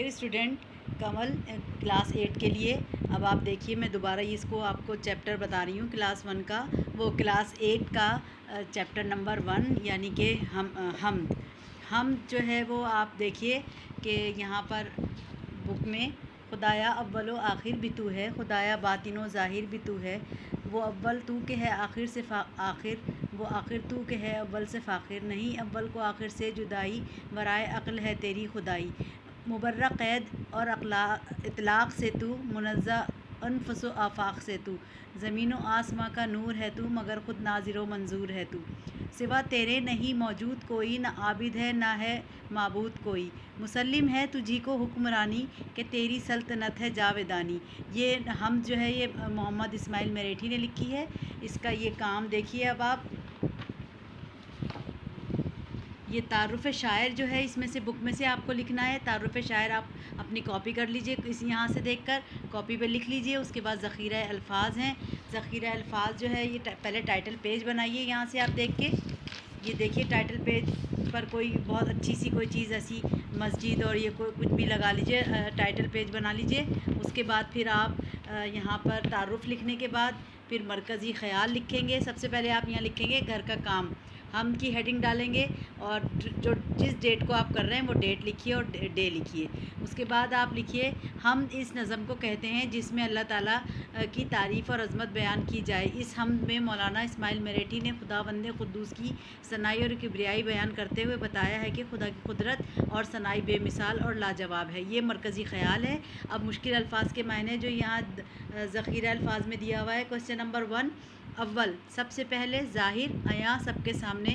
Student کمل class 8 کے لیے اب آپ دیکھیے میں دوبارہ اس کو آپ کو چیپٹر بتا رہی ہوں کلاس 1 کا، وہ کلاس 8 کا چیپٹر نمبر 1 یعنی کہ ہم جو ہے وہ آپ دیکھیے کہ یہاں پر بک میں خدایا اول و آخر بھی تو ہے، خدایا باطن و ظاہر بھی تو ہے، وہ اول تو کہ ہے آخر سے آخر، وہ آخر تو کہ ہے اول سے فاخر، نہیں اول کو آخر سے جدائی، ورائے عقل ہے تیری خدائی، مبرہ قید اور اطلاق سے تو، منزہ انفس و آفاق سے تو، زمین و آسماں کا نور ہے تو، مگر خود ناظر و منظور ہے تو، سوا تیرے نہیں موجود کوئی، نہ عابد ہے نہ ہے معبود کوئی، مسلم ہے تجھی کو حکمرانی، کہ تیری سلطنت ہے جاودانی۔ یہ ہم جو ہے یہ محمد اسماعیل میرٹھی نے لکھی ہے، اس کا یہ کام دیکھیے اب آپ۔ یہ تعارف شاعر جو ہے اس میں سے بک میں سے آپ کو لکھنا ہے، تعارف شاعر آپ اپنی کاپی کر لیجئے، یہاں سے دیکھ کر کاپی پہ لکھ لیجئے۔ اس کے بعد ذخیرہ الفاظ ہیں، ذخیرہ الفاظ جو ہے یہ پہلے ٹائٹل پیج بنائیے، یہاں سے آپ دیکھ کے یہ دیکھیے ٹائٹل پیج پر کوئی بہت اچھی سی کوئی چیز ایسی مسجد اور یہ کوئی کچھ بھی لگا لیجئے، ٹائٹل پیج بنا لیجئے۔ اس کے بعد پھر آپ یہاں پر تعارف لکھنے کے بعد پھر مرکزی خیال لکھیں گے۔ سب سے پہلے آپ یہاں لکھیں گے گھر کا کام، ہم کی ہیڈنگ ڈالیں گے اور جو جس ڈیٹ کو آپ کر رہے ہیں وہ ڈیٹ لکھیے اور ڈے لکھیے۔ اس کے بعد آپ لکھیے ہم اس نظم کو کہتے ہیں جس میں اللہ تعالیٰ کی تعریف اور عظمت بیان کی جائے۔ اس حمد میں مولانا اسماعیل میرٹھی نے خداوند قدوس کی ثنائی اور کبریائی بیان کرتے ہوئے بتایا ہے کہ خدا کی قدرت اور ثنائی بے مثال اور لاجواب ہے۔ یہ مرکزی خیال ہے۔ اب مشکل الفاظ کے معنی جو یہاں ذخیرہ الفاظ میں دیا ہوا ہے، کوسچن نمبر 1 اول سب سے پہلے ظاہر عیاں سب کے سامنے،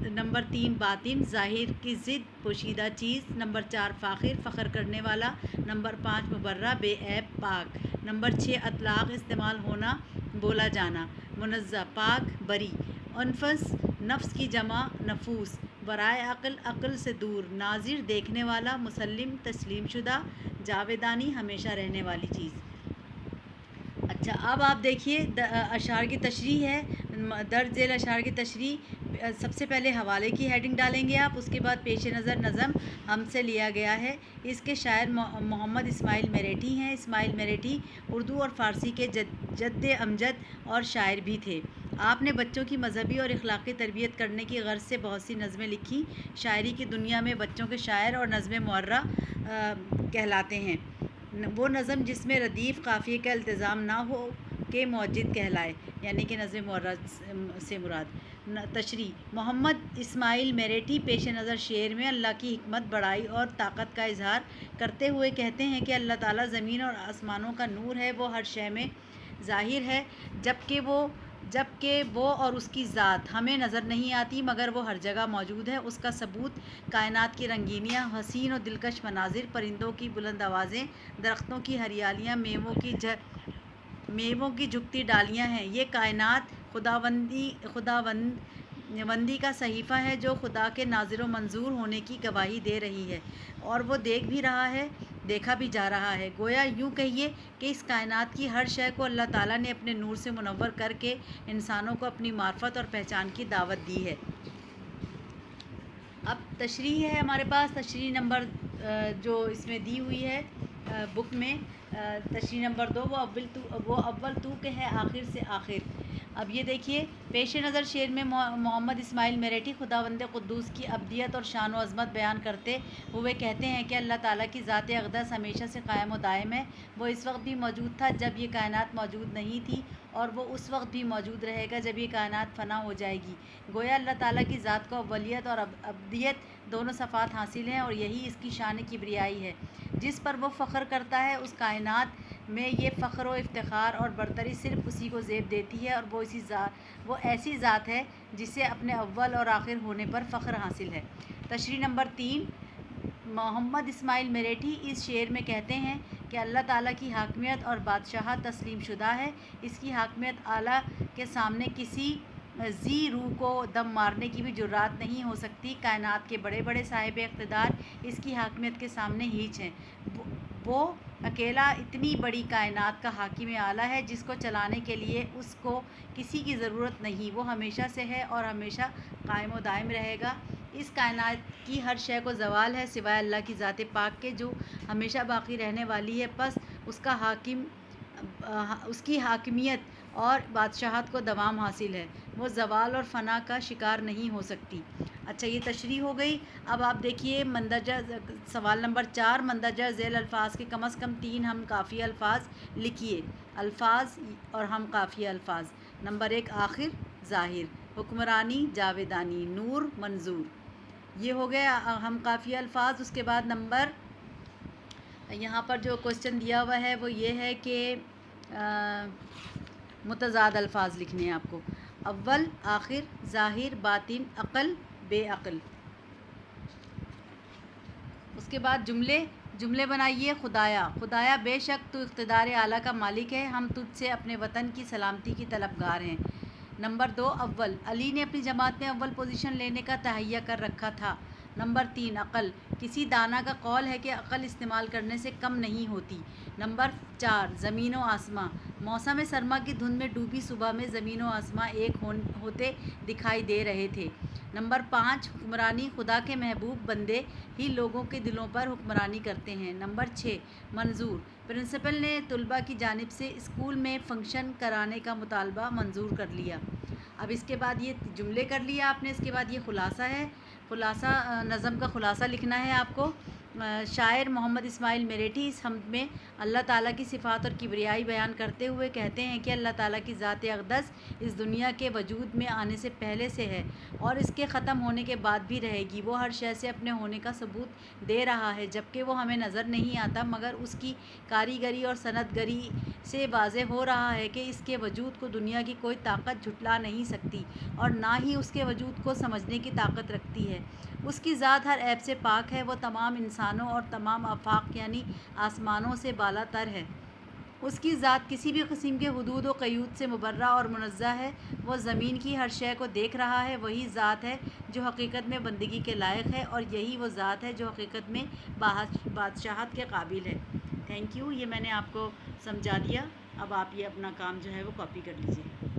نمبر 3 باطن ظاہر کی ضد پوشیدہ چیز، نمبر 4 فاخر فخر کرنے والا، نمبر 5 مبرہ بے عیب پاک، نمبر 6 اطلاق استعمال ہونا بولا جانا، منزہ پاک بری، انفس نفس کی جمع نفوس، ورائے عقل عقل سے دور، ناظر دیکھنے والا، مسلم تسلیم شدہ، جاودانی ہمیشہ رہنے والی چیز۔ اچھا اب آپ دیکھیے اشعار کی تشریح ہے، درج ذیل اشعار کی تشریح۔ سب سے پہلے حوالے کی ہیڈنگ ڈالیں گے آپ، اس کے بعد پیش نظر نظم ہم سے لیا گیا ہے، اس کے شاعر محمد اسماعیل میرٹھی ہیں۔ اسماعیل میرٹھی اردو اور فارسی کے جد امجد اور شاعر بھی تھے۔ آپ نے بچوں کی مذہبی اور اخلاقی تربیت کرنے کی غرض سے بہت سی نظمیں لکھی۔ شاعری کی دنیا میں بچوں کے شاعر اور نظم معرہ کہلاتے ہیں وہ نظم جس میں ردیف قافیے کا التزام نہ ہو کہ موجد کہلائے، یعنی کہ نظم معرہ سے مراد۔ تشریح محمد اسماعیل میرٹھی پیش نظر شعر میں اللہ کی حکمت بڑائی اور طاقت کا اظہار کرتے ہوئے کہتے ہیں کہ اللہ تعالیٰ زمین اور آسمانوں کا نور ہے، وہ ہر شے میں ظاہر ہے، جبکہ وہ اور اس کی ذات ہمیں نظر نہیں آتی مگر وہ ہر جگہ موجود ہے۔ اس کا ثبوت کائنات کی رنگینیاں، حسین و دلکش مناظر، پرندوں کی بلند آوازیں، درختوں کی ہریالیاں، میووں کی جھکتی ڈالیاں ہیں۔ یہ کائنات خداوندی کا صحیفہ ہے جو خدا کے ناظر و منظور ہونے کی گواہی دے رہی ہے، اور وہ دیکھ بھی رہا ہے، دیکھا بھی جا رہا ہے۔ گویا یوں کہیے کہ اس کائنات کی ہر شے کو اللہ تعالیٰ نے اپنے نور سے منور کر کے انسانوں کو اپنی معرفت اور پہچان کی دعوت دی ہے۔ اب تشریح ہے ہمارے پاس، تشریح نمبر جو اس میں دی ہوئی ہے بک میں، تشریح نمبر 2 وہ اول تو کہ ہے آخر سے آخر۔ اب یہ دیکھیے پیش نظر شعر میں محمد اسماعیل میرٹھی خداوند قدوس کی ابدیت اور شان و عظمت بیان کرتے ہوئے کہتے ہیں کہ اللہ تعالیٰ کی ذات اقدس ہمیشہ سے قائم و دائم ہے، وہ اس وقت بھی موجود تھا جب یہ کائنات موجود نہیں تھی، اور وہ اس وقت بھی موجود رہے گا جب یہ کائنات فنا ہو جائے گی۔ گویا اللہ تعالیٰ کی ذات کو اولیت اور ابدیت دونوں صفات حاصل ہیں، اور یہی اس کی شان کبریائی ہے۔ جس پر وہ فخر کرتا ہے اس کائنات میں یہ فخر و افتخار اور برتری صرف اسی کو زیب دیتی ہے، اور وہ ایسی ذات ہے جسے اپنے اول اور آخر ہونے پر فخر حاصل ہے۔ تشریح نمبر 3 محمد اسماعیل میرٹھی اس شعر میں کہتے ہیں کہ اللہ تعالیٰ کی حاکمیت اور بادشاہت تسلیم شدہ ہے، اس کی حاکمیت اعلیٰ کے سامنے کسی ذی روح کو دم مارنے کی بھی جرات نہیں ہو سکتی۔ کائنات کے بڑے بڑے صاحب اقتدار اس کی حاکمیت کے سامنے ہیچ ہیں۔ وہ اکیلا اتنی بڑی کائنات کا حاکم اعلیٰ ہے جس کو چلانے کے لیے اس کو کسی کی ضرورت نہیں، وہ ہمیشہ سے ہے اور ہمیشہ قائم و دائم رہے گا۔ اس کائنات کی ہر شے کو زوال ہے سوائے اللہ کی ذات پاک کے جو ہمیشہ باقی رہنے والی ہے، پس اس کی حاکمیت اور بادشاہت کو دوام حاصل ہے، وہ زوال اور فنا کا شکار نہیں ہو سکتی۔ اچھا، یہ تشریح ہو گئی۔ اب آپ دیکھیے مندرجہ سوال نمبر 4، مندرجہ ذیل الفاظ کے کم از کم 3 ہم قافیہ الفاظ لکھیے۔ الفاظ اور ہم قافیہ الفاظ۔ نمبر 1 آخر ظاہر، حکمرانی جاویدانی، نور منظور، یہ ہو گئے ہم قافیہ الفاظ۔ اس کے بعد نمبر یہاں پر جو کوشچن دیا ہوا ہے وہ یہ ہے کہ متضاد الفاظ لکھنے ہیں آپ کو۔ اول آخر ظاہر باطن عقل بے عقل۔ اس کے بعد جملے بنائیے۔ خدایا بے شک تو اقتدار اعلیٰ کا مالک ہے، ہم تجھ سے اپنے وطن کی سلامتی کی طلبگار ہیں۔ نمبر 2 اول، علی نے اپنی جماعت میں اول پوزیشن لینے کا تہیہ کر رکھا تھا۔ نمبر 3 عقل، کسی دانا کا قول ہے کہ عقل استعمال کرنے سے کم نہیں ہوتی۔ نمبر 4 زمین و آسماں، موسم سرما کی دھند میں ڈوبی صبح میں زمین و آسماں ایک ہوتے دکھائی دے رہے تھے۔ نمبر 5 حکمرانی، خدا کے محبوب بندے ہی لوگوں کے دلوں پر حکمرانی کرتے ہیں۔ نمبر 6 منظور، پرنسپل نے طلباء کی جانب سے اسکول میں فنکشن کرانے کا مطالبہ منظور کر لیا۔ اب اس کے بعد یہ جملے کر لیا آپ نے، اس کے بعد یہ خلاصہ ہے۔ نظم کا خلاصہ لکھنا ہے آپ کو۔ شاعر محمد اسماعیل میرٹھی اس حمد میں اللہ تعالیٰ کی صفات اور کبریائی بیان کرتے ہوئے کہتے ہیں کہ اللہ تعالیٰ کی ذات اقدس اس دنیا کے وجود میں آنے سے پہلے سے ہے اور اس کے ختم ہونے کے بعد بھی رہے گی۔ وہ ہر شے سے اپنے ہونے کا ثبوت دے رہا ہے جبکہ وہ ہمیں نظر نہیں آتا، مگر اس کی کاریگری اور صنعت گری سے واضح ہو رہا ہے کہ اس کے وجود کو دنیا کی کوئی طاقت جھٹلا نہیں سکتی اور نہ ہی اس کے وجود کو سمجھنے کی طاقت رکھتی ہے۔ اس کی ذات ہر عیب سے پاک ہے، وہ تمام انسانوں اور تمام آفاق یعنی آسمانوں سے بالا تر ہے۔ اس کی ذات کسی بھی قسم کے حدود و قیود سے مبرہ اور منزہ ہے۔ وہ زمین کی ہر شے کو دیکھ رہا ہے، وہی ذات ہے جو حقیقت میں بندگی کے لائق ہے اور یہی وہ ذات ہے جو حقیقت میں بادشاہت کے قابل ہے۔ تھینک یو، یہ میں نے آپ کو سمجھا دیا۔ اب آپ یہ اپنا کام جو ہے وہ کاپی کر لیجیے۔